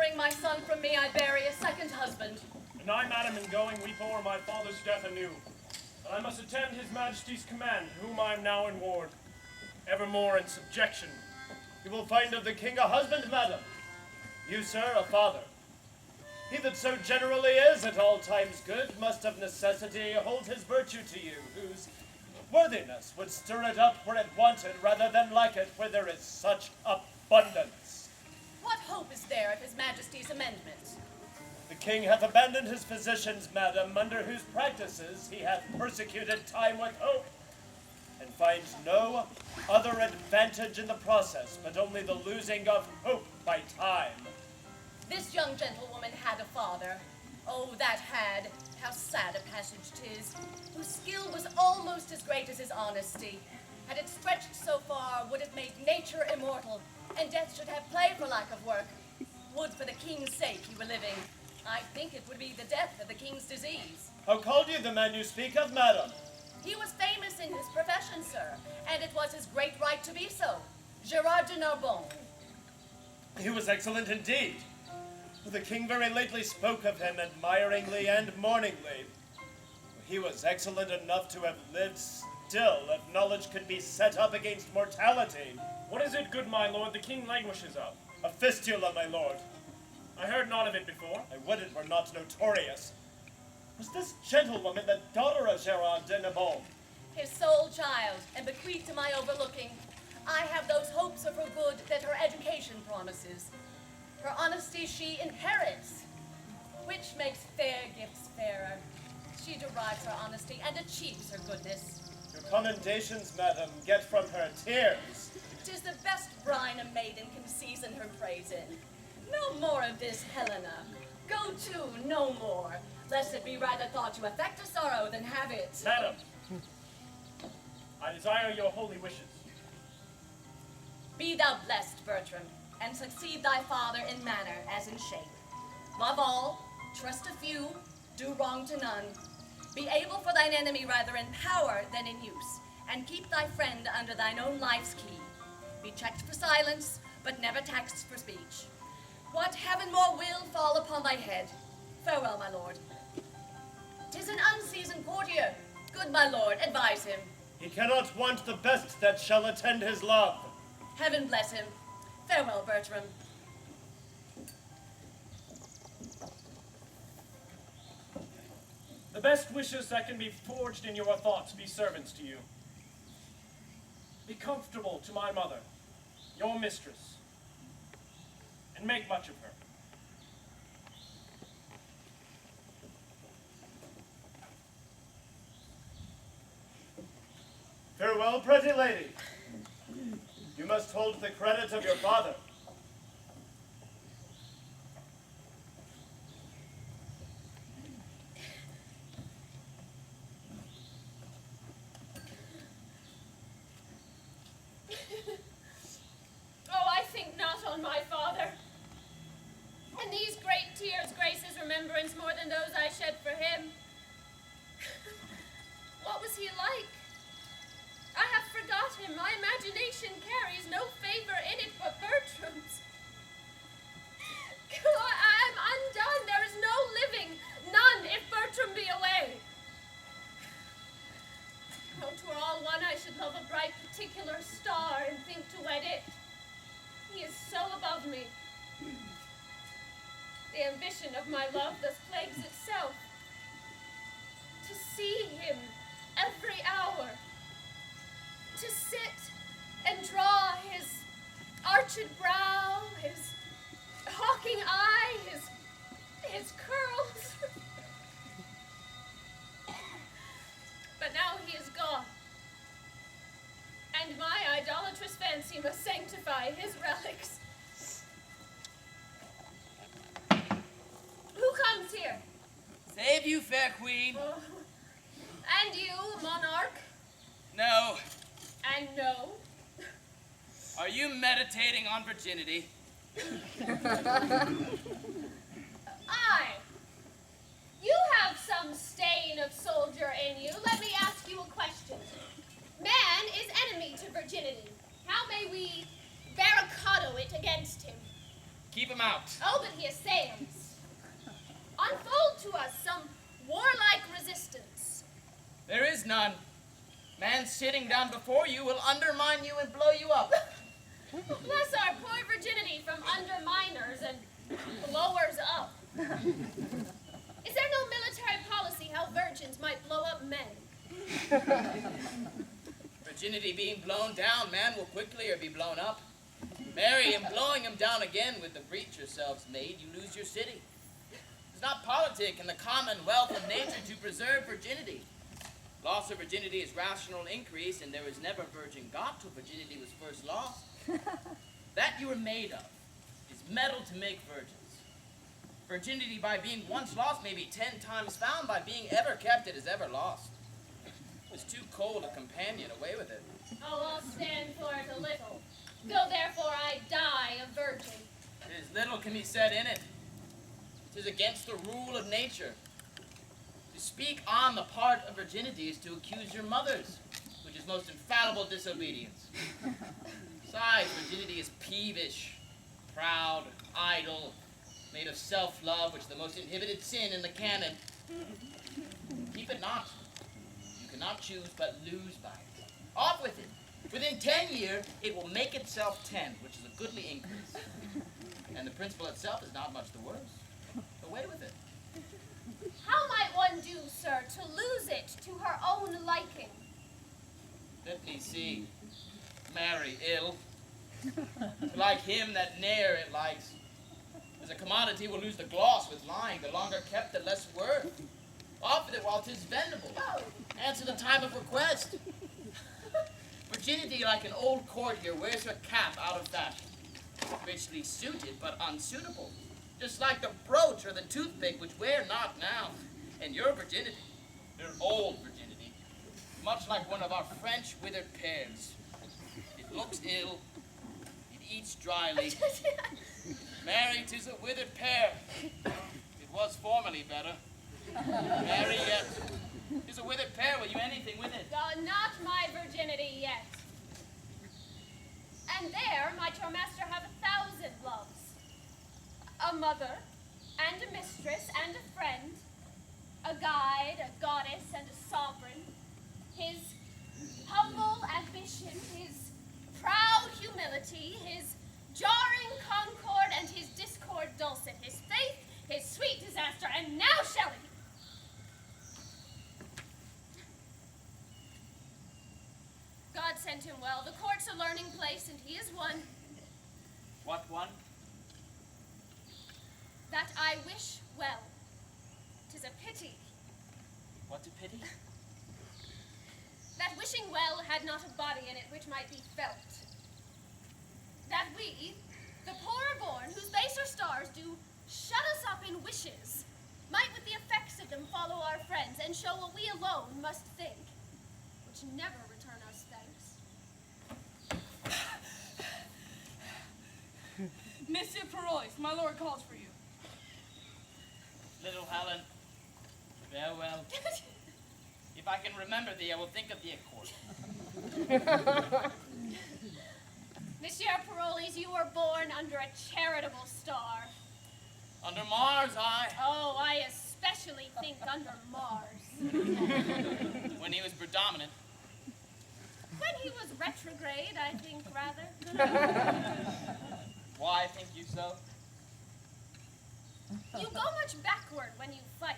bearing my son from me, I bury a second husband. And I, madam, in going, weep o'er my father's death anew. And I must attend his majesty's command, whom I am now in ward, evermore in subjection. You will find of the king a husband, madam. You, sir, a father. He that so generally is at all times good must of necessity hold his virtue to you, whose worthiness would stir it up where it wanted, rather than like it where there is such abundance. What hope is there of his majesty's amendment? The king hath abandoned his physicians, madam, under whose practices he hath persecuted time with hope, and finds no other advantage in the process, but only the losing of hope by time. This young gentlewoman had a father. Oh, that had, how sad a passage 'tis, whose skill was almost as great as his honesty. Had it stretched so far, would have made nature immortal, and death should have play for lack of work. Would for the king's sake he were living. I think it would be the death of the king's disease. How called you the man you speak of, madam? He was famous in his profession, sir, and it was his great right to be so. Gerard de Narbonne. He was excellent indeed. The king very lately spoke of him admiringly and mourningly. He was excellent enough to have lived still if knowledge could be set up against mortality. What is it, good my lord, the king languishes of? A fistula, my lord. I heard not of it before. I would it were not notorious. Was this gentlewoman the daughter of Gerard de Narbonne? His sole child, and bequeathed to my overlooking. I have those hopes of her good that her education promises. Her honesty she inherits, which makes fair gifts fairer. She derives her honesty and achieves her goodness. Your commendations, madam, get from her tears. 'Tis the best brine a maiden can season her praise in. No more of this, Helena. Go to, no more, lest it be rather thought to affect a sorrow than have it. Madam, I desire your holy wishes. Be thou blessed, Bertram, and succeed thy father in manner as in shape. Love all, trust a few, do wrong to none. Be able for thine enemy rather in power than in use, and keep thy friend under thine own life's key. Be checked for silence, but never taxed for speech. What heaven more will fall upon thy head. Farewell, my lord. 'Tis an unseasoned courtier. Good my lord, advise him. He cannot want the best that shall attend his love. Heaven bless him. Farewell, Bertram. The best wishes that can be forged in your thoughts be servants to you. Be comfortable to my mother, your mistress, and make much of her. Farewell, pretty lady. You must hold the credit of your father. Oh, I think not on my father. And these great tears grace his remembrance more than those I shed for him. What was he like? I have forgot him. My imagination carries no favor in it but Bertram's. I am undone. There is no living, none, if Bertram be away. Oh, 'twere all one I should love a bright particular star and think to wed it. He is so above me. The ambition of my love thus plagues itself. To see him every hour, to sit and draw his arched brow, his hawking eye, his curls. But now he is gone, and my idolatrous fancy must sanctify his relics. Who comes here? Save you, fair queen. Oh. And you, monarch? No. And no. Are you meditating on virginity? Aye. You have some stain of soldier in you. Let me ask you a question. Man is enemy to virginity. How may we barricado it against him? Keep him out. Oh, but he assails. Unfold to us some warlike resistance. There is none. Man sitting down before you will undermine you and blow you up. Bless our poor virginity from underminers and blowers up. Is there no military policy how virgins might blow up men? Virginity being blown down, man will quickly or be blown up. Marry him, blowing him down again with the breach yourselves made, you lose your city. It's not politic in the commonwealth of nature to preserve virginity. Loss of virginity is rational increase, and there was never virgin got till virginity was first lost. That you were made of is metal to make virgins. Virginity by being once lost may be 10 times found, by being ever kept it is ever lost. It's too cold a companion, away with it. Oh, I'll stand for it a little. Though therefore I die a virgin. There's little can be said in it. 'Tis against the rule of nature. To speak on the part of virginity is to accuse your mothers, which is most infallible disobedience. Besides, virginity is peevish, proud, idle, made of self-love, which is the most inhibited sin in the canon. Keep it not. You cannot choose but lose by it. Off with it. Within 10 years, it will make itself 10, which is a goodly increase. And the principle itself is not much the worse. Away with it. How might one do, sir, to lose it to her own liking? Let me see. Marry ill. Like him that ne'er it likes. As a commodity will lose the gloss with lying, the longer kept the less worth. Off with it while 'tis vendible. Answer the time of request. Virginity, like an old courtier, wears her cap out of fashion. Richly suited, but unsuitable. Just like the brooch or the toothpick, which wear not now. And your virginity, your old virginity, much like one of our French withered pears. It looks ill, it eats dryly. Mary, 'tis a withered pear. It was formerly better. Mary, yet. 'Tis a withered pear, will you anything with it? Not my virginity yet. And there might your master have 1,000 loves. A mother, and a mistress, and a friend, a guide, a goddess, and a sovereign, his humble ambition, his proud humility, his jarring concord, and his discord dulcet, his faith, his sweet disaster, and now Shelley. God sent him well. The court's a learning place, and he is one What one? that I wish well. 'Tis a pity What a pity? that wishing well had not a body in it which might be felt. That we, the poorer born, whose baser stars do shut us up in wishes, might with the effects of them follow our friends, and show what we alone must think, which never return us thanks. Monsieur Perois, my lord calls for you. Little Helen, farewell. If I can remember thee, I will think of thee at court. Monsieur Paroles, you were born under a charitable star. Under Mars, I, Oh, I especially think under Mars. when he was predominant. When he was retrograde, I think, rather. Why think you so? You go much backward when you fight.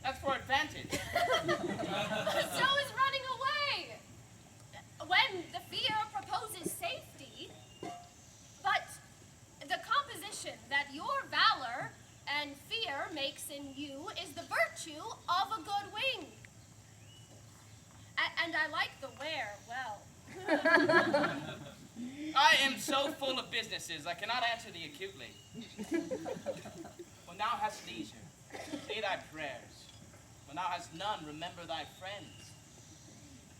That's for advantage. So is running away. When the fear proposes safety, but the composition that your valor and fear makes in you is the virtue of a good wing. And I like the wear well. I am so full of businesses, I cannot answer thee acutely. When thou hast leisure, say thy prayers. When thou hast none, remember thy friends.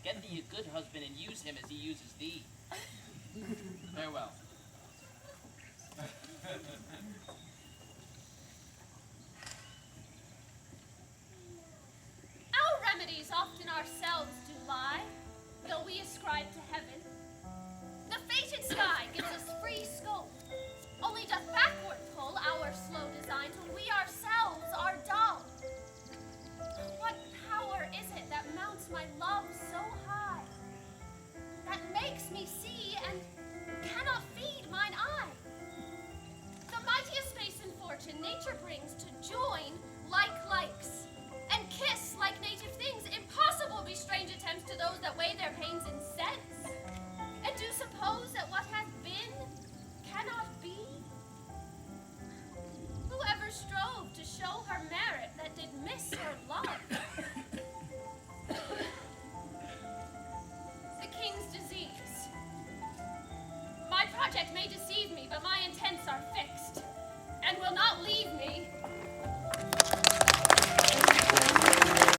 Get thee a good husband and use him as he uses thee. Farewell. Our remedies often ourselves do lie, though we ascribe to heaven. created sky gives us free scope, only doth backward pull our slow design till we ourselves are dull. What power is it that mounts my love